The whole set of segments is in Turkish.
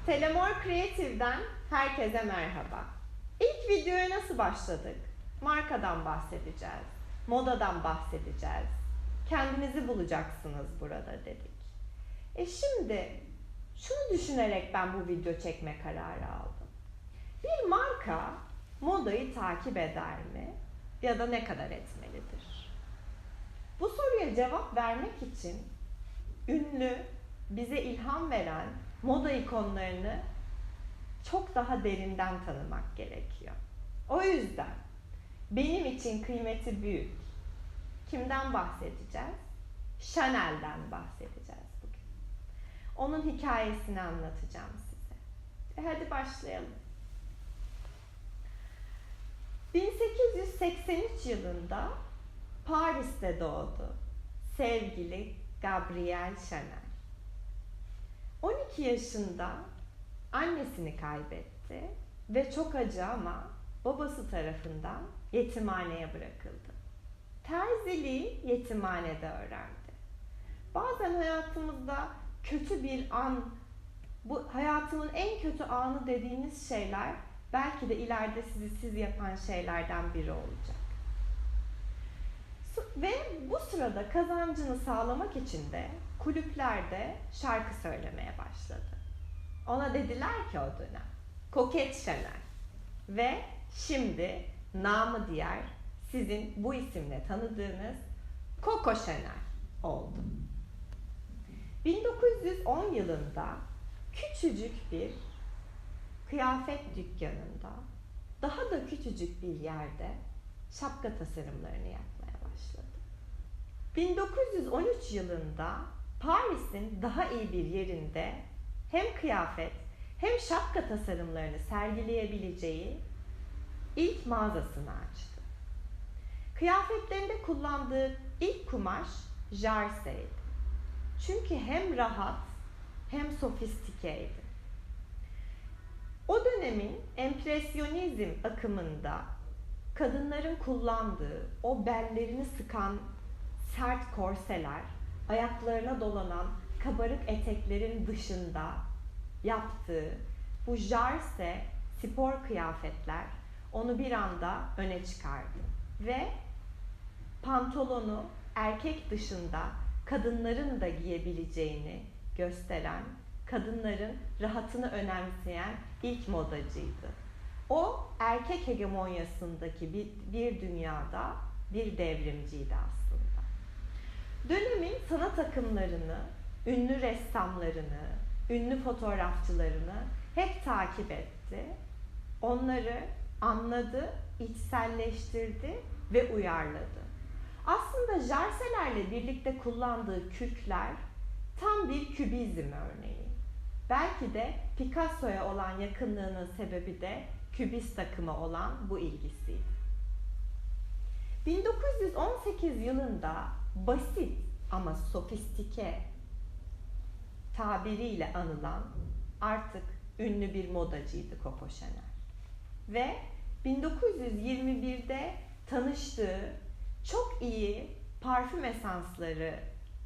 Telemor Creative'den herkese merhaba. İlk videoya nasıl başladık? Markadan bahsedeceğiz, modadan bahsedeceğiz. Kendinizi bulacaksınız burada dedik. Şimdi şunu düşünerek ben bu video çekme kararı aldım. Bir marka modayı takip eder mi? Ya da ne kadar etmelidir? Bu soruya cevap vermek için ünlü, bize ilham veren moda ikonlarını çok daha derinden tanımak gerekiyor. O yüzden benim için kıymeti büyük. Kimden bahsedeceğiz? Chanel'den bahsedeceğiz bugün. Onun hikayesini anlatacağım size. Hadi başlayalım. 1883 yılında Paris'te doğdu sevgili Gabrielle Chanel. 12 yaşında annesini kaybetti ve çok acı ama babası tarafından yetimhaneye bırakıldı. Terziliği yetimhanede öğrendi. Bazen hayatımızda kötü bir an, bu hayatımın en kötü anı dediğiniz şeyler belki de ileride sizi siz yapan şeylerden biri olacak. Ve bu sırada kazancını sağlamak için de kulüplerde şarkı söylemeye başladı. Ona dediler ki o dönem, Koket Chanel. Ve şimdi namı diğer sizin bu isimle tanıdığınız Coco Chanel oldu. 1910 yılında küçücük bir kıyafet dükkanında, daha da küçücük bir yerde şapka tasarımlarını yapmaya başladı. 1913 yılında Paris'in daha iyi bir yerinde hem kıyafet hem şapka tasarımlarını sergileyebileceği ilk mağazasını açtı. Kıyafetlerinde kullandığı ilk kumaş jerseydi. Çünkü hem rahat hem sofistikeydi. O dönemin empresyonizm akımında kadınların kullandığı o bellerini sıkan sert korseler, ayaklarına dolanan kabarık eteklerin dışında yaptığı bu jarse spor kıyafetler onu bir anda öne çıkardı. Ve pantolonu erkek dışında kadınların da giyebileceğini gösteren, kadınların rahatını önemseyen ilk modacıydı. O erkek hegemonyasındaki bir dünyada bir devrimciydi aslında. Dönemin sanat akımlarını, ünlü ressamlarını, ünlü fotoğrafçılarını hep takip etti. Onları anladı, içselleştirdi ve uyarladı. Aslında jarselerle birlikte kullandığı kürkler tam bir kübizm örneği. Belki de Picasso'ya olan yakınlığının sebebi de kübist akımı olan bu ilgisiydi. 1918 yılında basit ama sofistike tabiriyle anılan artık ünlü bir modacıydı Coco Chanel. Ve 1921'de tanıştığı çok iyi parfüm esansları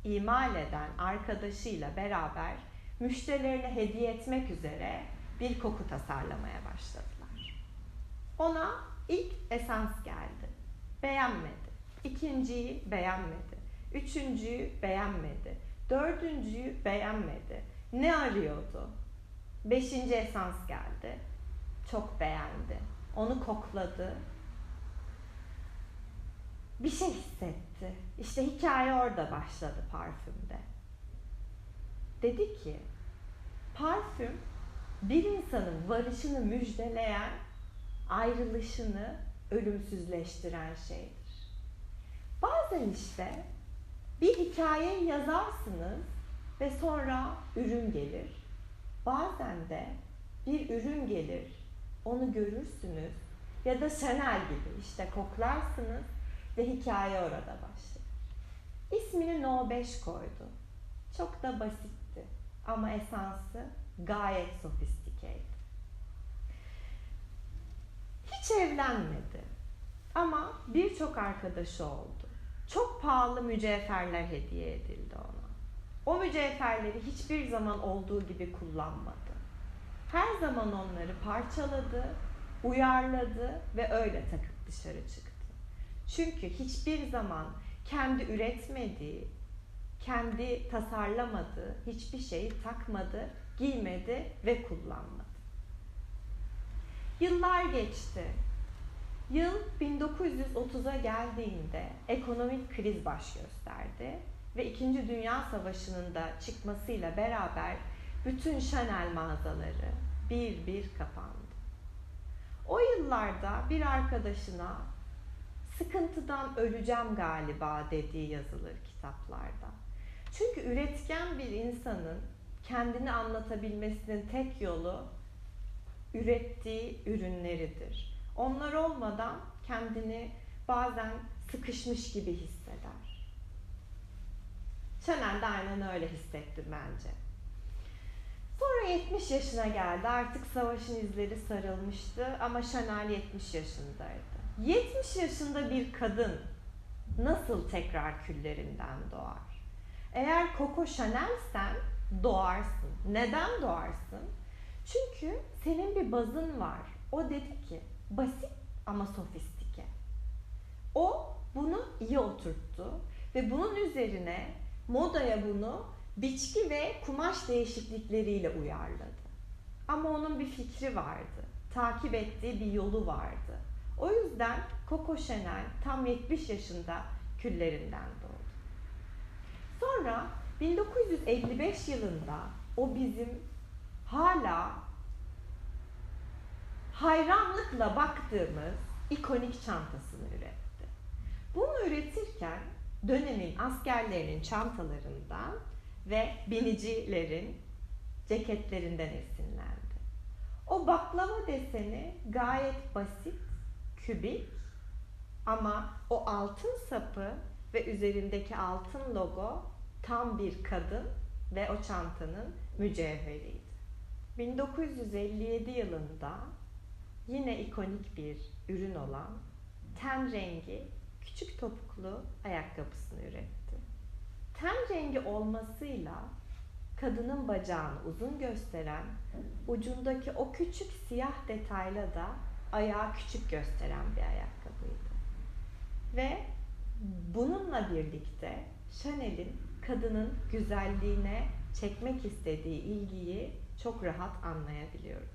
imal eden arkadaşıyla beraber müşterilerine hediye etmek üzere bir koku tasarlamaya başladılar. Ona ilk esans geldi. Beğenmedi. İkinciyi beğenmedi. Üçüncüyü beğenmedi. Dördüncüyü beğenmedi. Ne arıyordu? Beşinci esans geldi. Çok beğendi. Onu kokladı. Bir şey hissetti. İşte hikaye orada başladı parfümde. Dedi ki, parfüm bir insanın varışını müjdeleyen, ayrılışını ölümsüzleştiren şeydir. Bazen işte bir hikaye yazarsınız ve sonra ürün gelir. Bazen de bir ürün gelir, onu görürsünüz ya da Chanel gibi işte koklarsınız ve hikaye orada başlar. İsmini No 5 koydu. Çok da basitti ama esansı gayet sofistikeydi. Hiç evlenmedi ama birçok arkadaşı oldu. Çok pahalı mücevherler hediye edildi ona. O mücevherleri hiçbir zaman olduğu gibi kullanmadı. her zaman onları parçaladı, uyarladı ve öyle takıp dışarı çıktı. Çünkü hiçbir zaman kendi üretmediği, kendi tasarlamadığı hiçbir şeyi takmadı, giymedi ve kullanmadı. Yıllar geçti. Yıl 1930'a geldiğinde ekonomik kriz baş gösterdi ve İkinci Dünya Savaşı'nın da çıkmasıyla beraber bütün Chanel mağazaları bir bir kapandı. O yıllarda bir arkadaşına sıkıntıdan öleceğim galiba dediği yazılır kitaplarda. Çünkü üretken bir insanın kendini anlatabilmesinin tek yolu ürettiği ürünleridir. Onlar olmadan kendini bazen sıkışmış gibi hisseder. Chanel de aynen öyle hissetti bence. Sonra 70 yaşına geldi. Artık savaşın izleri sarılmıştı ama Chanel 70 yaşındaydı. 70 yaşında bir kadın nasıl tekrar küllerinden doğar? Eğer Coco Chanel'sen doğarsın. Neden doğarsın? Çünkü senin bir bazın var. O dedi ki basit ama sofistike. O bunu iyi oturttu ve bunun üzerine modaya bunu biçki ve kumaş değişiklikleriyle uyarladı. Ama onun bir fikri vardı. Takip ettiği bir yolu vardı. O yüzden Coco Chanel tam 70 yaşında küllerinden doğdu. Sonra 1955 yılında o bizim hala hayranlıkla baktığımız ikonik çantasını üretti. Bunu üretirken dönemin askerlerinin çantalarından ve binicilerin ceketlerinden esinlendi. O baklava deseni gayet basit, kübik ama o altın sapı ve üzerindeki altın logo tam bir kadın ve o çantanın mücevheriydi. 1957 yılında yine ikonik bir ürün olan ten rengi küçük topuklu ayakkabısını üretti. Ten rengi olmasıyla kadının bacağını uzun gösteren, ucundaki o küçük siyah detayla da ayağı küçük gösteren bir ayakkabıydı. Ve bununla birlikte Chanel'in kadının güzelliğine çekmek istediği ilgiyi çok rahat anlayabiliyoruz.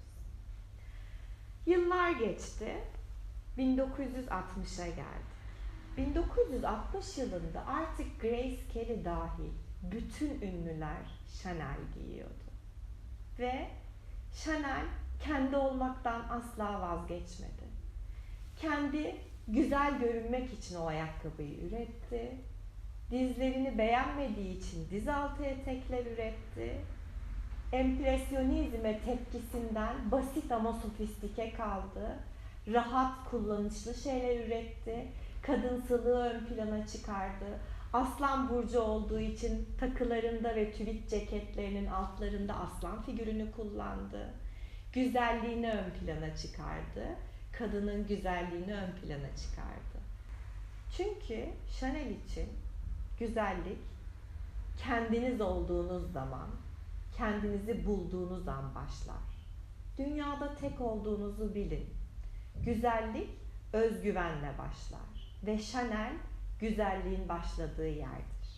Yıllar geçti, 1960'a geldi. 1960 yılında artık Grace Kelly dahil bütün ünlüler Chanel giyiyordu. Ve Chanel kendi olmaktan asla vazgeçmedi. Kendi güzel görünmek için o ayakkabıyı üretti. Dizlerini beğenmediği için dizaltı etekler üretti. Empresyonizme tepkisinden basit ama sofistike kaldı. Rahat, kullanışlı şeyler üretti. Kadınsılığı ön plana çıkardı. Aslan burcu olduğu için takılarında ve tüvit ceketlerinin altlarında aslan figürünü kullandı. Güzelliğini ön plana çıkardı. Kadının güzelliğini ön plana çıkardı. Çünkü Chanel için güzellik kendiniz olduğunuz zaman, kendinizi bulduğunuz an başlar. Dünyada tek olduğunuzu bilin. Güzellik özgüvenle başlar ve Chanel güzelliğin başladığı yerdir.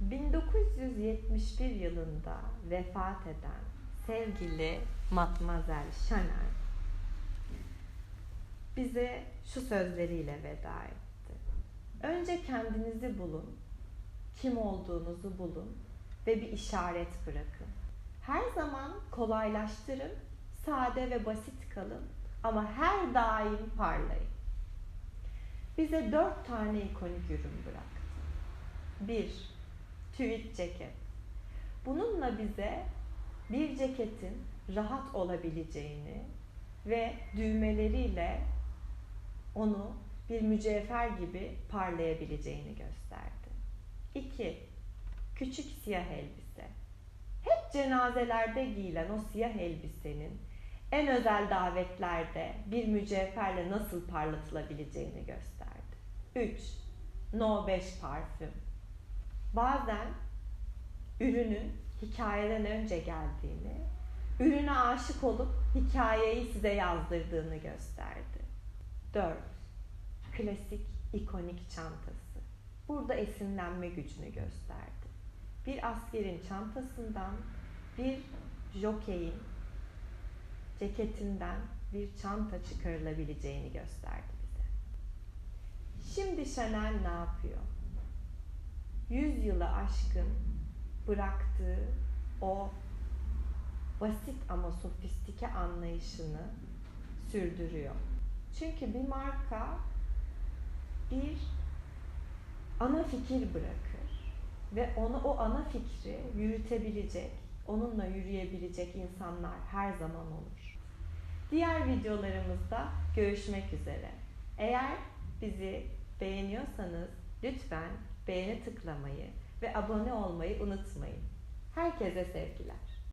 1971 yılında vefat eden sevgili Mademoiselle Chanel bize şu sözleriyle veda etti. Önce kendinizi bulun, kim olduğunuzu bulun ve bir işaret bırakın. Her zaman kolaylaştırın, sade ve basit kalın ama her daim parlayın. Bize 4 tane ikonik ürün bıraktı. 1. Tüvit ceket. Bununla bize bir ceketin rahat olabileceğini ve düğmeleriyle onu bir mücevher gibi parlayabileceğini gösterdi. 2. Küçük siyah elbise. Hep cenazelerde giyilen o siyah elbisenin en özel davetlerde bir mücevherle nasıl parlatılabileceğini gösterdi. 3. No 5 parfüm. Bazen ürünün hikayeden önce geldiğini, ürüne aşık olup hikayeyi size yazdırdığını gösterdi. 4. Klasik, ikonik çantası. Burada esinlenme gücünü gösterdi. Bir askerin çantasından, bir jokeyin ceketinden bir çanta çıkarılabileceğini gösterdi bize. Şimdi Chanel ne yapıyor? 100 yılı aşkın bıraktığı o basit ama sofistike anlayışını sürdürüyor. Çünkü bir marka bir ana fikir bırakır ve o ana fikri yürütebilecek, onunla yürüyebilecek insanlar her zaman olur. Diğer videolarımızda görüşmek üzere. Eğer bizi beğeniyorsanız lütfen beğeni tıklamayı ve abone olmayı unutmayın. Herkese sevgiler.